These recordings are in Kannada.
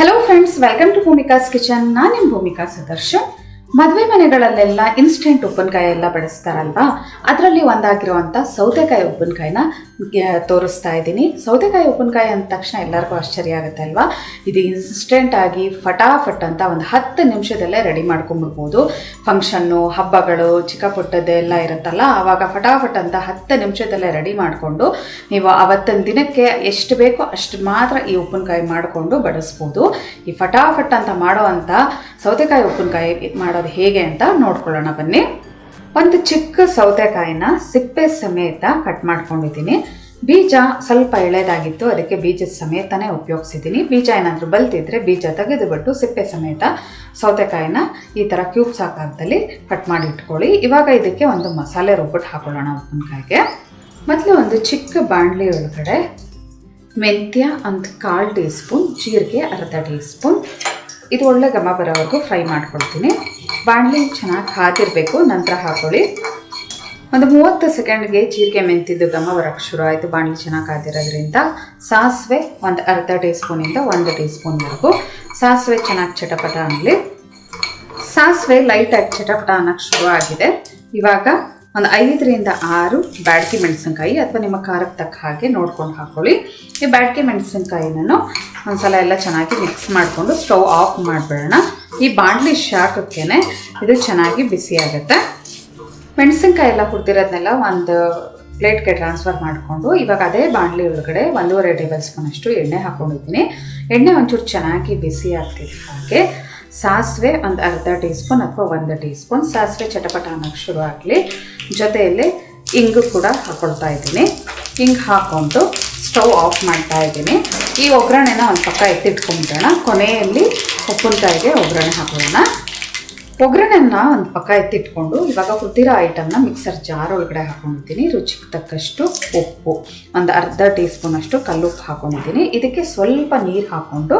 Hello friends, welcome to Bhumika's kitchen. ನಾನು ನಿಮ್ಮ ಭೂಮಿಕಾ ಸುದರ್ಶನ್. ಮದುವೆ ಮನೆಗಳಲ್ಲೆಲ್ಲ ಇನ್ಸ್ಟೆಂಟ್ ಉಪ್ಪಿನಕಾಯಿ ಎಲ್ಲ ಬಳಸ್ತಾರಲ್ವಾ, ಅದರಲ್ಲಿ ಒಂದಾಗಿರುವಂಥ ಸೌತೆಕಾಯಿ ಉಪ್ಪಿನಕಾಯಿನ ತೋರಿಸ್ತಾ ಇದ್ದೀನಿ. ಸೌತೆಕಾಯಿ ಉಪ್ಪಿನಕಾಯಿ ಅಂದ ತಕ್ಷಣ ಎಲ್ಲರಿಗೂ ಆಶ್ಚರ್ಯ ಆಗುತ್ತೆ ಅಲ್ವಾ. ಇದು ಇನ್ಸ್ಟೆಂಟಾಗಿ ಫಟಾಫಟ್ ಅಂತ ಒಂದು 10 ನಿಮಿಷದಲ್ಲೇ ರೆಡಿ ಮಾಡ್ಕೊಂಡ್ಬಿಡ್ಬೋದು. ಫಂಕ್ಷನ್ನು, ಹಬ್ಬಗಳು, ಚಿಕ್ಕ ಪುಟ್ಟದ್ದೆಲ್ಲ ಇರುತ್ತಲ್ಲ, ಆವಾಗ ಫಟಾಫಟ್ ಅಂತ 10 ನಿಮಿಷದಲ್ಲೇ ರೆಡಿ ಮಾಡಿಕೊಂಡು ನೀವು ಆವತ್ತಿನ ದಿನಕ್ಕೆ ಎಷ್ಟು ಬೇಕೋ ಅಷ್ಟು ಮಾತ್ರ ಈ ಉಪ್ಪಿನಕಾಯಿ ಮಾಡಿಕೊಂಡು ಬಡಿಸ್ಬೋದು. ಈ ಫಟಾಫಟ್ ಅಂತ ಮಾಡೋ ಅಂಥ ಸೌತೆಕಾಯಿ ಉಪ್ಪಿನಕಾಯಿ ಮಾಡೋದು ಹೇಗೆ ಅಂತ ನೋಡ್ಕೊಳ್ಳೋಣ ಬನ್ನಿ. ಒಂದು ಚಿಕ್ಕ ಸೌತೆಕಾಯಿನ ಸಿಪ್ಪೆ ಸಮೇತ ಕಟ್ ಮಾಡ್ಕೊಂಡಿದ್ದೀನಿ. ಬೀಜ ಸ್ವಲ್ಪ ಎಳೆದಾಗಿತ್ತು, ಅದಕ್ಕೆ ಬೀಜದ ಸಮೇತನೇ ಉಪಯೋಗಿಸಿದ್ದೀನಿ. ಬೀಜ ಏನಾದರೂ ಬಲ್ತಿದ್ರೆ ಬೀಜ ತೆಗೆದುಬಿಟ್ಟು ಸಿಪ್ಪೆ ಸಮೇತ ಸೌತೆಕಾಯಿನ ಈ ಥರ ಕ್ಯೂಬ್ಸ್ ಆಕಾರದಲ್ಲಿ ಕಟ್ ಮಾಡಿ ಇಟ್ಕೊಳ್ಳಿ. ಇವಾಗ ಇದಕ್ಕೆ ಒಂದು ಮಸಾಲೆ ರುಬ್ಬಿಟ್ಟು ಹಾಕೊಳ್ಳೋಣ ಉಪ್ಪಿನಕಾಯಿಗೆ. ಮೊದಲು ಒಂದು ಚಿಕ್ಕ ಬಾಣಲಿ ಒಳಗಡೆ ಮೆಂತ್ಯ ಒಂದು 1/4 ಟೀ ಸ್ಪೂನ್, ಜೀರಿಗೆ ಅರ್ಧ ಟೀ ಸ್ಪೂನ್, ಇದು ಒಳ್ಳೆ ಘಮ ಬರೋವರೆಗೂ ಫ್ರೈ ಮಾಡ್ಕೊಳ್ತೀನಿ. ಬಾಣಲಿ ಚೆನ್ನಾಗಿ ಕಾದಿರಬೇಕು, ನಂತರ ಹಾಕೊಳ್ಳಿ. ಒಂದು 30 ಸೆಕೆಂಡ್ಗೆ ಜೀರಿಗೆ ಮೆಂತಿದ್ದು ಘಮ ಬರೋಕ್ಕೆ ಶುರು ಆಯಿತು. ಬಾಣಲಿ ಚೆನ್ನಾಗಿ ಕಾದಿರೋದ್ರಿಂದ ಸಾಸಿವೆ ಒಂದು ಅರ್ಧ ಟೀ ಸ್ಪೂನಿಂದ 1 ಟೀ ಸ್ಪೂನ್ವರೆಗೂ ಸಾಸಿವೆ ಚೆನ್ನಾಗಿ ಚಟಪಟ ಅನ್ನಲಿ. ಸಾಸಿವೆ ಲೈಟಾಗಿ ಚಟಪಟ ಅನ್ನೋಕ್ಕೆ ಶುರು ಆಗಿದೆ. ಇವಾಗ ಒಂದು 5 ರಿಂದ 6 ಬ್ಯಾಡಗಿ ಮೆಣಸಿನ್ಕಾಯಿ ಅಥವಾ ನಿಮ್ಮ ಖಾರಕ್ಕೆ ತಕ್ಕ ಹಾಗೆ ನೋಡ್ಕೊಂಡು ಹಾಕ್ಕೊಳ್ಳಿ. ಈ ಬ್ಯಾಡಗಿ ಮೆಣಸಿನ್ಕಾಯಿನೂ ಒಂದ್ಸಲ ಎಲ್ಲ ಚೆನ್ನಾಗಿ ಮಿಕ್ಸ್ ಮಾಡಿಕೊಂಡು ಸ್ಟವ್ ಆಫ್ ಮಾಡಿಬಿಡೋಣ. ಈ ಬಾಣಲಿ ಶಾಖಕ್ಕೆ ಇದು ಚೆನ್ನಾಗಿ ಬಿಸಿ ಆಗುತ್ತೆ. ಮೆಣಸಿನ್ಕಾಯಿ ಎಲ್ಲ ಹುರಿದಿರೋದನ್ನೆಲ್ಲ ಒಂದು ಪ್ಲೇಟ್ಗೆ ಟ್ರಾನ್ಸ್ಫರ್ ಮಾಡಿಕೊಂಡು ಇವಾಗ ಅದೇ ಬಾಣಲಿ ಒಳಗಡೆ 1.5 ಟೇಬಲ್ ಸ್ಪೂನ್ ಅಷ್ಟು ಎಣ್ಣೆ ಹಾಕ್ಕೊಂಡಿದ್ದೀನಿ. ಎಣ್ಣೆ ಒಂಚೂರು ಚೆನ್ನಾಗಿ ಬಿಸಿ ಆಗ್ತಿದೆ. ಹಾಗೆ ಸಾಸಿವೆ ಒಂದು ಅರ್ಧ ಟೀ ಸ್ಪೂನ್ ಅಥವಾ 1 ಟೀ ಸ್ಪೂನ್ ಸಾಸಿವೆ ಚಟಪಟ ಅನ್ನೋಕ್ಕೆ ಶುರು ಆಗಲಿ. ಜೊತೆಯಲ್ಲಿ ಇಂಗು ಕೂಡ ಹಾಕ್ಕೊಳ್ತಾ ಇದ್ದೀನಿ. ಹಿಂಗೆ ಹಾಕ್ಕೊಂಡು ಸ್ಟವ್ ಆಫ್ ಮಾಡ್ತಾ ಇದ್ದೀನಿ. ಈ ಒಗ್ಗರಣೆನ ಒಂದು ಪಕ್ಕ ಎತ್ತಿಟ್ಕೊಂಡ್ಬಿಡೋಣ. ಕೊನೆಯಲ್ಲಿ ಉಪ್ಪಿನಕಾಯಿಗೆ ಒಗ್ಗರಣೆ ಹಾಕೋಣ. ಒಗ್ಗರಣೆನ ಒಂದು ಪಕ್ಕ ಎತ್ತಿಟ್ಕೊಂಡು ಇವಾಗ ಹುರಿದಿರೋ ಐಟಮ್ನ ಮಿಕ್ಸರ್ ಜಾರ್ ಒಳಗಡೆ ಹಾಕೊಂಡಿದ್ದೀನಿ. ರುಚಿಗೆ ತಕ್ಕಷ್ಟು ಉಪ್ಪು, ಒಂದು ಅರ್ಧ ಟೀ ಸ್ಪೂನ್ ಅಷ್ಟು ಕಲ್ಲುಪ್ಪು ಹಾಕೊಂಡಿದ್ದೀನಿ. ಇದಕ್ಕೆ ಸ್ವಲ್ಪ ನೀರು ಹಾಕ್ಕೊಂಡು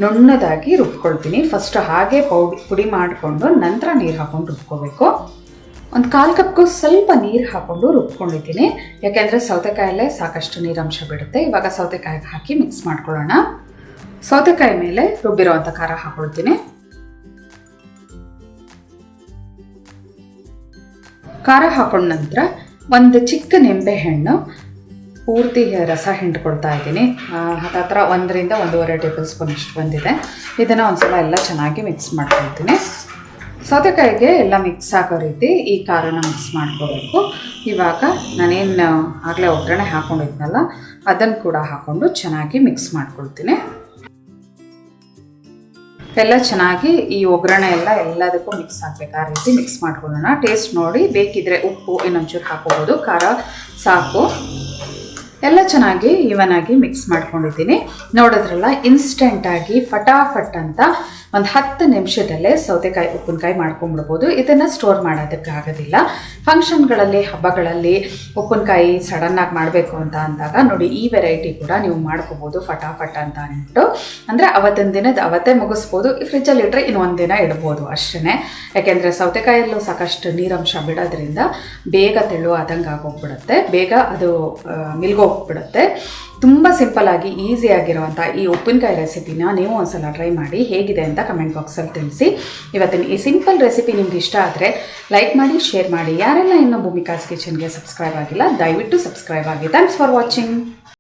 ನುಣ್ಣದಾಗಿ ರುಬ್ಕೊಳ್ತೀನಿ. ಫಸ್ಟ್ ಹಾಗೆ ಪುಡಿ ಮಾಡಿಕೊಂಡು ನಂತರ ನೀರು ಹಾಕ್ಕೊಂಡು ರುಬ್ಕೋಬೇಕು. ಒಂದು 1/4 ಕಪ್ಗೂ ಸ್ವಲ್ಪ ನೀರು ಹಾಕ್ಕೊಂಡು ರುಬ್ಕೊಂಡಿದ್ದೀನಿ, ಯಾಕೆಂದರೆ ಸೌತೆಕಾಯಲ್ಲೇ ಸಾಕಷ್ಟು ನೀರಂಶ ಬಿಡುತ್ತೆ. ಇವಾಗ ಸೌತೆಕಾಯಿಗೆ ಹಾಕಿ ಮಿಕ್ಸ್ ಮಾಡ್ಕೊಳ್ಳೋಣ. ಸೌತೆಕಾಯಿ ಮೇಲೆ ರುಬ್ಬಿರೋವಂಥ ಖಾರ ಹಾಕ್ಕೊಳ್ತೀನಿ. ಖಾರ ಹಾಕೊಂಡ ನಂತರ ಒಂದು ಚಿಕ್ಕ ನಿಂಬೆ ಹಣ್ಣು ಪೂರ್ತಿ ರಸ ಹಿಂಡ್ಕೊಳ್ತಾ ಇದ್ದೀನಿ. ಹತ್ರ 1 ರಿಂದ 1.5 ಟೇಬಲ್ ಸ್ಪೂನ್ ಅಷ್ಟು ಬಂದಿದೆ. ಇದನ್ನು ಒಂದ್ಸಲ ಎಲ್ಲ ಚೆನ್ನಾಗಿ ಮಿಕ್ಸ್ ಮಾಡ್ಕೊಳ್ತೀನಿ. ಸೌತೆಕಾಯಿಗೆ ಎಲ್ಲ ಮಿಕ್ಸ್ ಆಗೋ ರೀತಿ ಈ ಖಾರನ ಮಿಕ್ಸ್ ಮಾಡ್ಕೋಬೇಕು. ಇವಾಗ ನಾನೇನು ಆಗಲೇ ಒಗ್ಗರಣೆ ಹಾಕ್ಕೊಂಡಿದ್ನಲ್ಲ ಅದನ್ನು ಕೂಡ ಹಾಕ್ಕೊಂಡು ಚೆನ್ನಾಗಿ ಮಿಕ್ಸ್ ಮಾಡ್ಕೊಳ್ತೀನಿ. ಎಲ್ಲ ಚೆನ್ನಾಗಿ ಈ ಒಗ್ಗರಣೆ ಎಲ್ಲದಕ್ಕೂ ಮಿಕ್ಸ್ ಆಗಬೇಕು. ಆ ರೀತಿ ಮಿಕ್ಸ್ ಮಾಡ್ಕೊಳ್ಳೋಣ. ಟೇಸ್ಟ್ ನೋಡಿ, ಬೇಕಿದ್ರೆ ಉಪ್ಪು ಇನ್ನೊಂಚೂರು ಹಾಕೋಬೋದು. ಖಾರ ಸಾಕು. ಎಲ್ಲ ಚೆನ್ನಾಗಿ ಈವನ್ ಆಗಿ ಮಿಕ್ಸ್ ಮಾಡ್ಕೊಂಡಿದ್ದೀನಿ. ನೋಡಿದ್ರಲ್ಲ, ಇನ್ಸ್ಟೆಂಟಾಗಿ ಫಟಾಫಟ್ ಅಂತ ಒಂದು 10 ನಿಮಿಷದಲ್ಲೇ ಸೌತೆಕಾಯಿ ಉಪ್ಪಿನಕಾಯಿ ಮಾಡ್ಕೊಂಡ್ಬಿಡ್ಬೋದು. ಇದನ್ನು ಸ್ಟೋರ್ ಮಾಡೋದಕ್ಕೆ ಆಗೋದಿಲ್ಲ. ಫಂಕ್ಷನ್ಗಳಲ್ಲಿ, ಹಬ್ಬಗಳಲ್ಲಿ ಉಪ್ಪಿನಕಾಯಿ ಸಡನ್ನಾಗಿ ಮಾಡಬೇಕು ಅಂತ ಅಂದಾಗ ನೋಡಿ, ಈ ವೆರೈಟಿ ಕೂಡ ನೀವು ಮಾಡ್ಕೋಬೋದು ಫಟಾಫಟ್ ಅಂತ ಅಂದ್ಬಿಟ್ಟು. ಅಂದರೆ ಅವತ್ತಿನ ದಿನದ ಅವತ್ತೇ ಮುಗಿಸ್ಬೋದು. ಫ್ರಿಜ್ಜಲ್ಲಿ ಇಟ್ಟರೆ ಇನ್ನೊಂದು ದಿನ ಇಡ್ಬೋದು ಅಷ್ಟೇ. ಯಾಕೆಂದರೆ ಸೌತೆಕಾಯಲ್ಲೂ ಸಾಕಷ್ಟು ನೀರಂಶ ಬಿಡೋದ್ರಿಂದ ಬೇಗ ತೆಳು ಆದಂಗೆ ಆಗೋಗ್ಬಿಡುತ್ತೆ, ಬೇಗ ಅದು ಮಿಲ್ಗೋಗ್ಬಿಡುತ್ತೆ. ತುಂಬ ಸಿಂಪಲ್ಲಾಗಿ ಈಸಿಯಾಗಿರುವಂಥ ಈ ಉಪ್ಪಿನಕಾಯಿ ರೆಸಿಪಿನ ನೀವು ಒಂದ್ಸಲ ಟ್ರೈ ಮಾಡಿ. ಹೇಗಿದೆ ಅಂತ ಕಮೆಂಟ್ ಬಾಕ್ಸಲ್ಲಿ ತಿಳಿಸಿ. ಇವತ್ತಿನ ಈ ಸಿಂಪಲ್ ರೆಸಿಪಿ ನಿಮ್ಗೆ ಇಷ್ಟ ಆದರೆ ಲೈಕ್ ಮಾಡಿ, ಶೇರ್ ಮಾಡಿ. ಯಾರೆಲ್ಲ ಇನ್ನೂ ಭೂಮಿಕಾಸ್ ಕಿಚನ್ಗೆ ಸಬ್ಸ್ಕ್ರೈಬ್ ಆಗಿಲ್ಲ ದಯವಿಟ್ಟು ಸಬ್ಸ್ಕ್ರೈಬ್ ಆಗಿ. Thanks for watching.